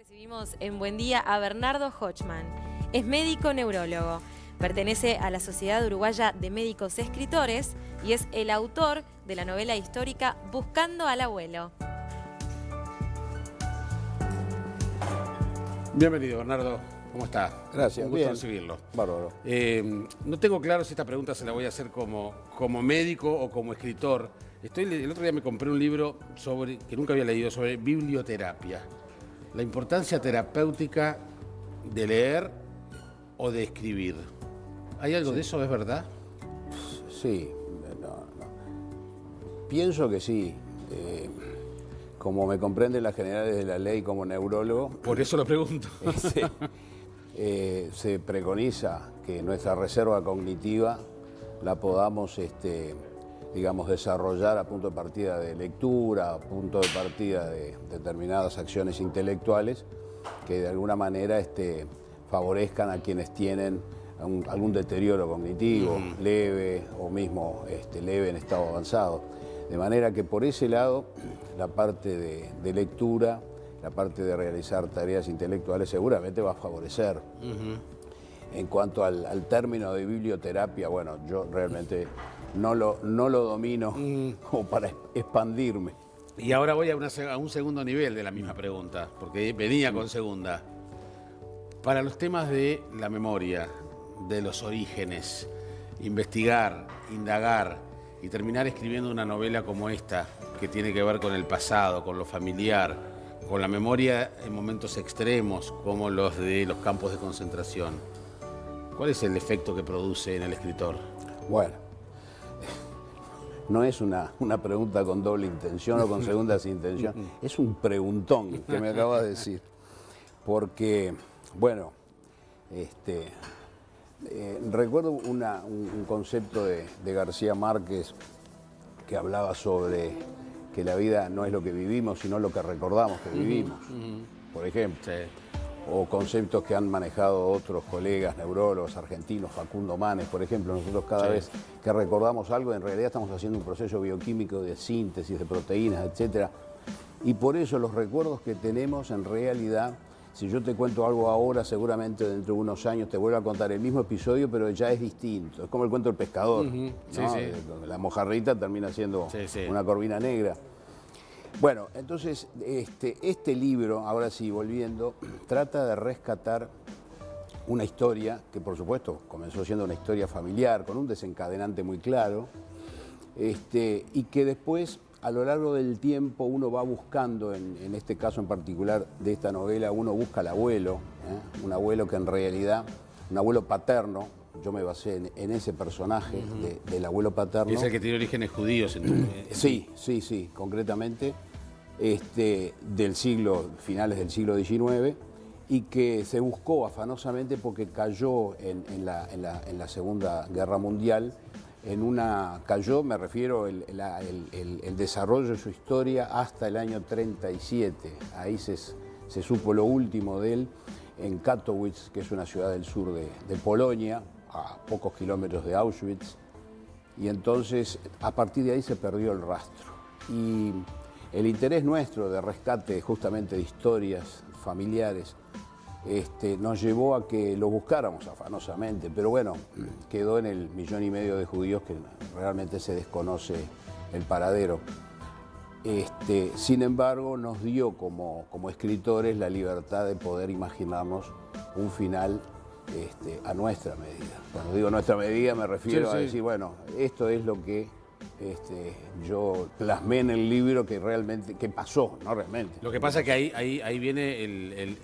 Recibimos en Buen Día a Bernardo Hochman. Es médico neurólogo, pertenece a la Sociedad Uruguaya de Médicos Escritores y es el autor de la novela histórica Buscando al Abuelo. Bienvenido, Bernardo. ¿Cómo está? Gracias. Un gusto Bien. recibirlo. Bárbaro. No tengo claro si esta pregunta se la voy a hacer como médico o como escritor. El otro día me compré un libro que nunca había leído sobre biblioterapia. La importancia terapéutica de leer o de escribir. ¿Hay algo de eso? ¿Es verdad? Sí. No. Pienso que sí. Como me comprenden las generales de la ley como neurólogo, Por eso lo pregunto. se preconiza que nuestra reserva cognitiva la podamos, digamos, desarrollar a punto de partida de lectura, a punto de partida de determinadas acciones intelectuales que de alguna manera favorezcan a quienes tienen algún deterioro cognitivo, leve o mismo leve en estado avanzado. De manera que por ese lado, la parte de lectura, la parte de realizar tareas intelectuales seguramente va a favorecer. En cuanto al término de biblioterapia, bueno, yo realmente no lo domino como para expandirme. Y ahora voy a un segundo nivel de la misma pregunta, porque venía con segunda. Para los temas de la memoria, de los orígenes, investigar, indagar y terminar escribiendo una novela como esta, que tiene que ver con el pasado, con lo familiar, con la memoria en momentos extremos, como los de los campos de concentración. ¿Cuál es el efecto que produce en el escritor? Bueno, no es una pregunta con doble intención o con segunda intención, es un preguntón que me acabas de decir. Porque, bueno, recuerdo un concepto de García Márquez que hablaba sobre que la vida no es lo que vivimos, sino lo que recordamos que vivimos, por ejemplo. Sí. O conceptos que han manejado otros colegas neurólogos argentinos, Facundo Manes, por ejemplo. Nosotros cada vez que recordamos algo, en realidad estamos haciendo un proceso bioquímico de síntesis de proteínas, etc. Y por eso los recuerdos que tenemos, en realidad, si yo te cuento algo ahora, seguramente dentro de unos años te vuelvo a contar el mismo episodio, pero ya es distinto. Es como el cuento del pescador, ¿no? Donde la mojarrita termina siendo una corvina negra. Bueno, entonces este libro, ahora sí, volviendo, trata de rescatar una historia que, por supuesto, comenzó siendo una historia familiar, con un desencadenante muy claro, y que después, a lo largo del tiempo, uno va buscando, en este caso en particular de esta novela, uno busca al abuelo, un abuelo que en realidad, un abuelo paterno. Yo me basé en ese personaje del abuelo paterno. Es el que tiene orígenes judíos. Sí, concretamente, finales del siglo XIX, y que se buscó afanosamente porque cayó en la Segunda Guerra Mundial, me refiero el desarrollo de su historia hasta el año 37. Ahí se supo lo último de él, en Katowice, que es una ciudad del sur de Polonia, a pocos kilómetros de Auschwitz, y entonces a partir de ahí se perdió el rastro. Y el interés nuestro de rescate justamente de historias familiares nos llevó a que lo buscáramos afanosamente, pero bueno, quedó en el 1,5 millones de judíos que realmente se desconoce el paradero. Sin embargo, nos dio como escritores la libertad de poder imaginarnos un final a nuestra medida. Cuando digo nuestra medida me refiero a decir, bueno, esto es lo que yo plasmé en el libro que pasó, no realmente. Lo que pasa es que ahí viene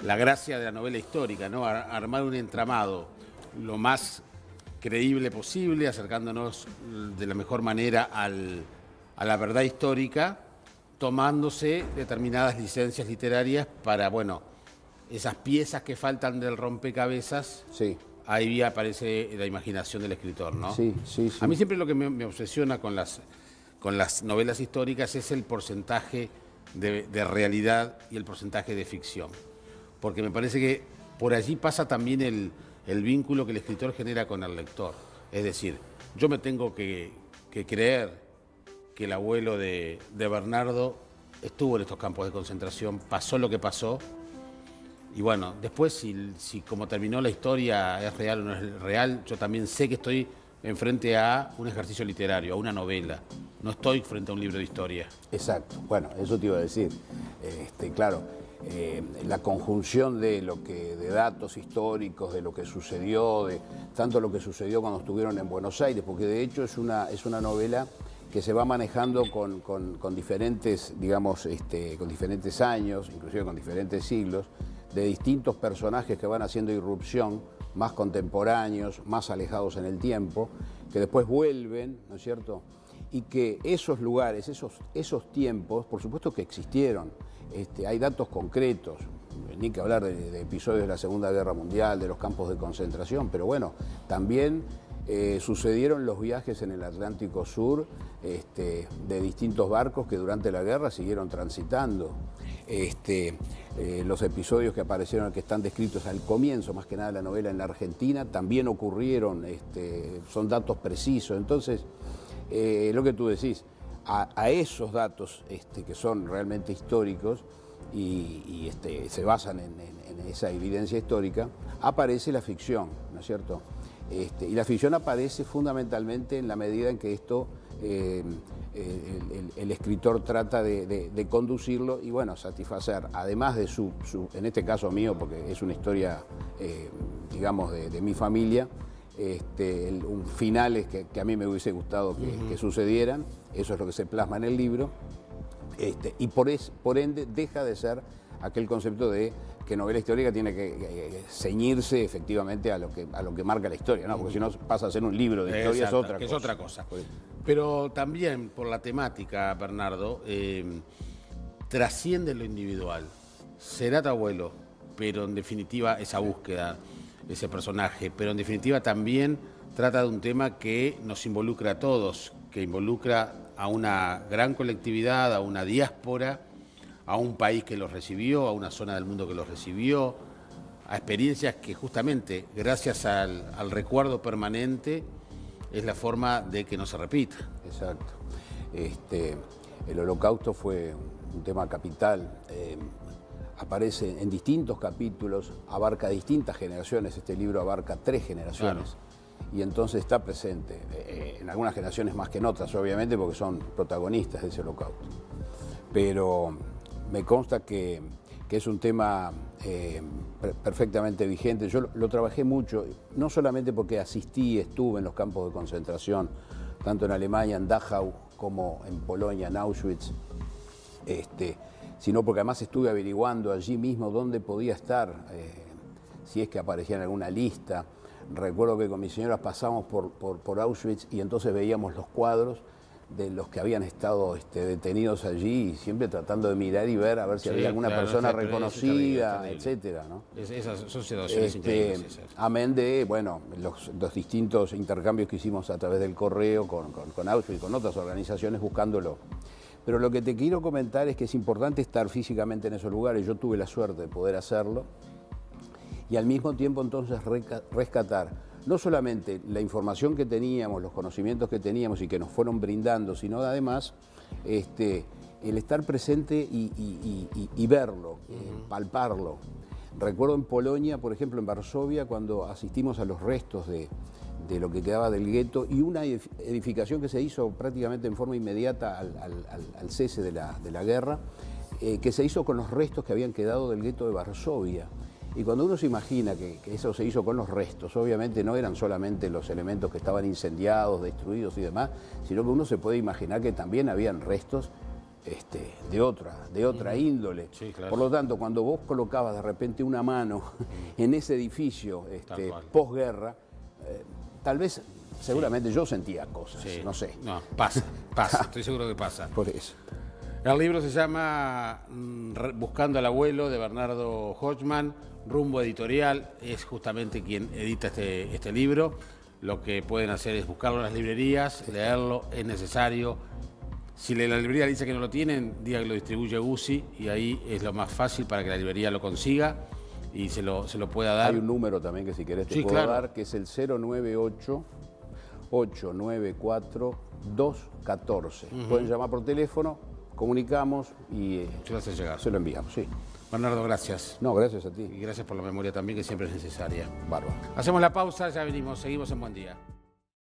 la gracia de la novela histórica, ¿no? Armar un entramado lo más creíble posible, acercándonos de la mejor manera a la verdad histórica, tomándose determinadas licencias literarias para, bueno, esas piezas que faltan del rompecabezas, ahí aparece la imaginación del escritor, ¿no? Sí. A mí siempre lo que me obsesiona con las novelas históricas es el porcentaje de realidad y el porcentaje de ficción. Porque me parece que por allí pasa también el vínculo que el escritor genera con el lector. Es decir, yo me tengo que creer que el abuelo de Bernardo estuvo en estos campos de concentración, pasó lo que pasó. Y bueno, después si como terminó la historia es real o no es real, yo también sé que estoy enfrente a un ejercicio literario, a una novela. No estoy frente a un libro de historia. Exacto. Bueno, eso te iba a decir. Claro, la conjunción de datos históricos, de lo que sucedió, de tanto lo que sucedió cuando estuvieron en Buenos Aires, porque de hecho es una novela que se va manejando con diferentes, digamos, con diferentes años, inclusive con diferentes siglos, de distintos personajes que van haciendo irrupción, más contemporáneos, más alejados en el tiempo, que después vuelven, ¿no es cierto? Y que esos lugares, esos tiempos, por supuesto que existieron. Hay datos concretos, ni que hablar de episodios de la Segunda Guerra Mundial, de los campos de concentración, pero bueno, también sucedieron los viajes en el Atlántico Sur de distintos barcos que durante la guerra siguieron transitando. Los episodios que aparecieron, que están descritos al comienzo, más que nada de la novela en la Argentina, también ocurrieron, son datos precisos. Entonces, lo que tú decís, a esos datos que son realmente históricos y se basan en esa evidencia histórica, aparece la ficción, ¿no es cierto? Y la ficción aparece fundamentalmente en la medida en que esto el escritor trata de conducirlo y bueno, satisfacer, además de en este caso mío, porque es una historia, digamos, de mi familia, finales que a mí me hubiese gustado que sucedieran, eso es lo que se plasma en el libro, y por ende deja de ser aquel concepto de que novela histórica tiene que ceñirse efectivamente a lo que marca la historia, ¿no? Porque si no pasa a ser un libro de historia. Exacto, es otra cosa. Pero también por la temática, Bernardo, trasciende lo individual. Será tu abuelo, pero en definitiva esa búsqueda, ese personaje, pero en definitiva también trata de un tema que nos involucra a todos, que involucra a una gran colectividad, a una diáspora, a un país que los recibió, a una zona del mundo que los recibió, a experiencias que justamente, gracias al recuerdo permanente, es la forma de que no se repita. Exacto. El Holocausto fue un tema capital, aparece en distintos capítulos, abarca distintas generaciones, este libro abarca 3 generaciones. Claro. Y entonces está presente, en algunas generaciones más que en otras, obviamente, porque son protagonistas de ese Holocausto. Pero me consta que es un tema perfectamente vigente. Yo lo trabajé mucho, no solamente porque estuve en los campos de concentración, tanto en Alemania, en Dachau, como en Polonia, en Auschwitz, sino porque además estuve averiguando allí mismo dónde podía estar, si es que aparecía en alguna lista. Recuerdo que con mi señora pasamos por Auschwitz y entonces veíamos los cuadros de los que habían estado detenidos allí, y siempre tratando de mirar y ver a ver si había alguna persona reconocida, etcétera, ¿no? Esas son situaciones increíbles. Amén de, bueno, los distintos intercambios que hicimos a través del correo con Auschwitz y con otras organizaciones buscándolo. Pero lo que te quiero comentar es que es importante estar físicamente en esos lugares. Yo tuve la suerte de poder hacerlo y al mismo tiempo entonces rescatar no solamente la información que teníamos, los conocimientos que teníamos y que nos fueron brindando, sino además el estar presente y verlo, palparlo. Recuerdo en Polonia, por ejemplo, en Varsovia, cuando asistimos a los restos de lo que quedaba del gueto y una edificación que se hizo prácticamente en forma inmediata al cese de la guerra, que se hizo con los restos que habían quedado del gueto de Varsovia. Y cuando uno se imagina que eso se hizo con los restos, obviamente no eran solamente los elementos que estaban incendiados, destruidos y demás, sino que uno se puede imaginar que también habían restos de otra índole. Sí, claro. Por lo tanto, cuando vos colocabas de repente una mano en ese edificio posguerra, tal vez, seguramente yo sentía cosas, no sé. No, pasa, estoy seguro que pasa. Por eso. El libro se llama Buscando al abuelo, de Bernardo Hodgman. Rumbo Editorial es justamente quien edita este libro. Lo que pueden hacer es buscarlo en las librerías, leerlo, es necesario. Si la librería dice que no lo tienen, diga que lo distribuye Guzzi y ahí es lo más fácil para que la librería lo consiga y se lo pueda dar. Hay un número también que si querés te puedo dar, que es el 098-894-214. Pueden llamar por teléfono comunicamos y Se lo hace llegar. se lo enviamos, sí. Bernardo, gracias. No, gracias a Y ti. gracias por la memoria también, que siempre es necesaria. Bárbaro. Hacemos la pausa, ya venimos, seguimos en Buen Día.